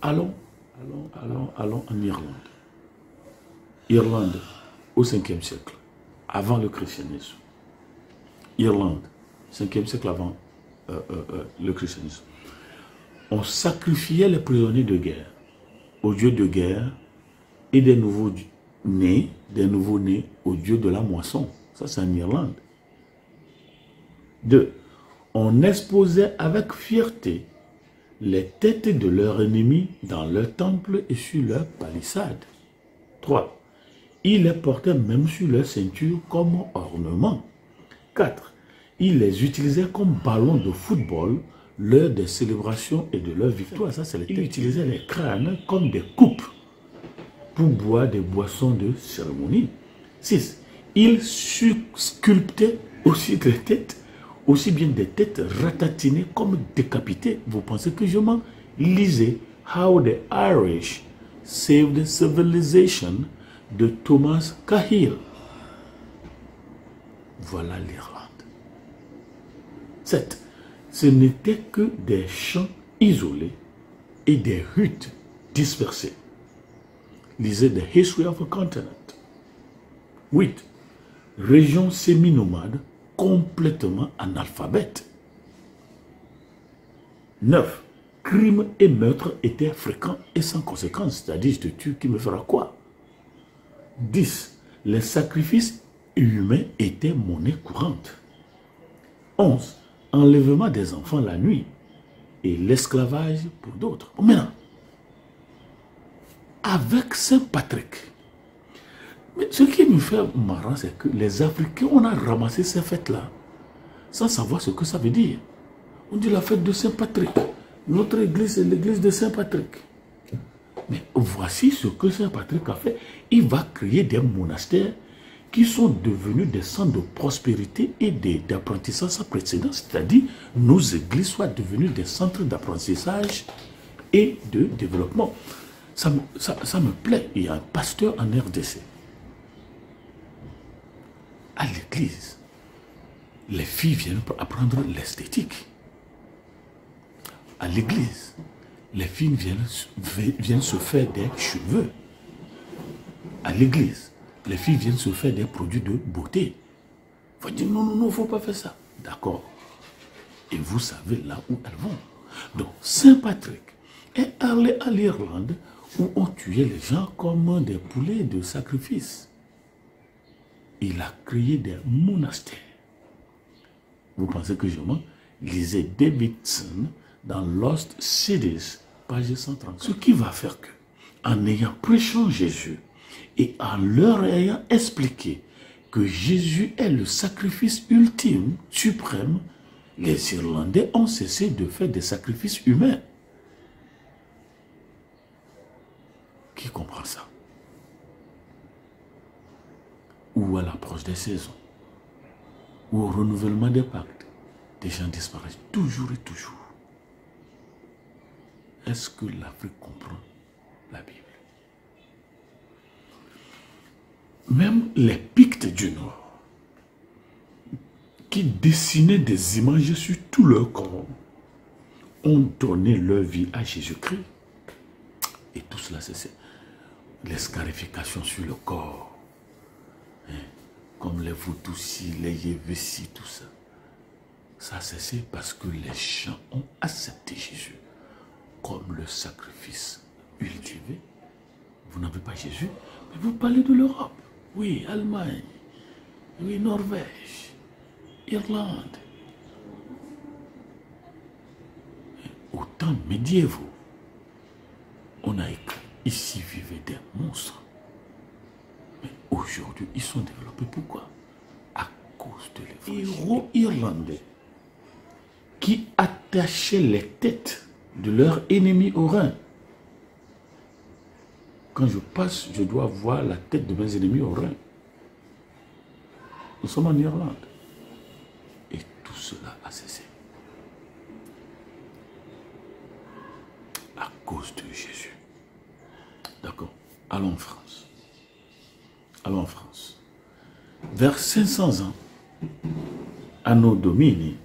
allons en Irlande. Irlande, au 5e siècle, avant le christianisme. Irlande, 5e siècle avant le christianisme. On sacrifiait les prisonniers de guerre aux dieux de guerre et des nouveaux-nés aux dieux de la moisson. Ça, c'est en Irlande. 2. On exposait avec fierté les têtes de leurs ennemis dans leur temple et sur leurs palissades. 3. Ils les portaient même sur leur ceinture comme ornement. 4. Ils les utilisaient comme ballons de football l'heure des célébrations et de leurs victoires. Ça, c'est les têtes. Ils utilisaient les crânes comme des coupes pour boire des boissons de cérémonie. 6. Ils sculptaient aussi des têtes, aussi bien des têtes ratatinées comme décapitées. Vous pensez que je m'en lisais How the Irish Saved Civilization de Thomas Cahill. Voilà l'Irlande. 7. Ce n'était que des champs isolés et des huttes dispersées. Lisez The History of a Continent. 8. Région semi-nomade complètement analphabète. 9. Crimes et meurtres étaient fréquents et sans conséquence. C'est-à-dire, je te tue, qui me fera quoi? 10. Les sacrifices humains étaient monnaie courante. 11. Enlèvement des enfants la nuit et l'esclavage pour d'autres. Maintenant, avec Saint Patrick, mais ce qui me fait marrant, c'est que les Africains, on a ramassé ces fêtes-là sans savoir ce que ça veut dire. On dit la fête de Saint Patrick. Notre église, c'est l'église de Saint Patrick. Mais voici ce que Saint Patrick a fait. Il va créer des monastères qui sont devenus des centres de prospérité et d'apprentissage sans précédent. C'est-à-dire, nos églises soient devenues des centres d'apprentissage et de développement. Ça me plaît. Il y a un pasteur en RDC. À l'église, les filles viennent pour apprendre l'esthétique. À l'église, les filles viennent se faire des cheveux. À l'église, les filles viennent se faire des produits de beauté. Il faut dire non, il ne faut pas faire ça. D'accord. Et vous savez là où elles vont. Donc, Saint Patrick est allé à l'Irlande où on tuait les gens comme des poulets de sacrifice. Il a créé des monastères. Vous pensez que je mens? Lisez Davidson dans Lost Cities, page 130. Ce qui va faire que, en ayant prêché Jésus et en leur ayant expliqué que Jésus est le sacrifice ultime, suprême, les Irlandais ont cessé de faire des sacrifices humains. Qui comprend ça? Ou à l'approche des saisons, ou au renouvellement des pactes, des gens disparaissent toujours et toujours. Est-ce que l'Afrique comprend la Bible? Même les Pictes du Nord, qui dessinaient des images sur tout leur corps, ont donné leur vie à Jésus-Christ. Et tout cela, c'est les scarifications sur le corps. Comme les Vautoussi, les Yévessi, tout ça. Ça, c'est parce que les gens ont accepté Jésus comme le sacrifice ultime. Vous n'avez pas Jésus, mais vous parlez de l'Europe. Oui, Allemagne. Oui, Norvège. Irlande. Au temps médiévaux, on a écrit, ici vivaient des monstres. Mais aujourd'hui, ils sont développés. Pourquoi? À cause de l'évangile. Héros irlandais qui attachaient les têtes de leurs ennemis au rein. Quand je passe, je dois voir la tête de mes ennemis au rein. Nous sommes en Irlande. Et tout cela a cessé. À cause de Jésus. D'accord. Allons en France. Allons en France. Vers 500 ans, Anno Domini,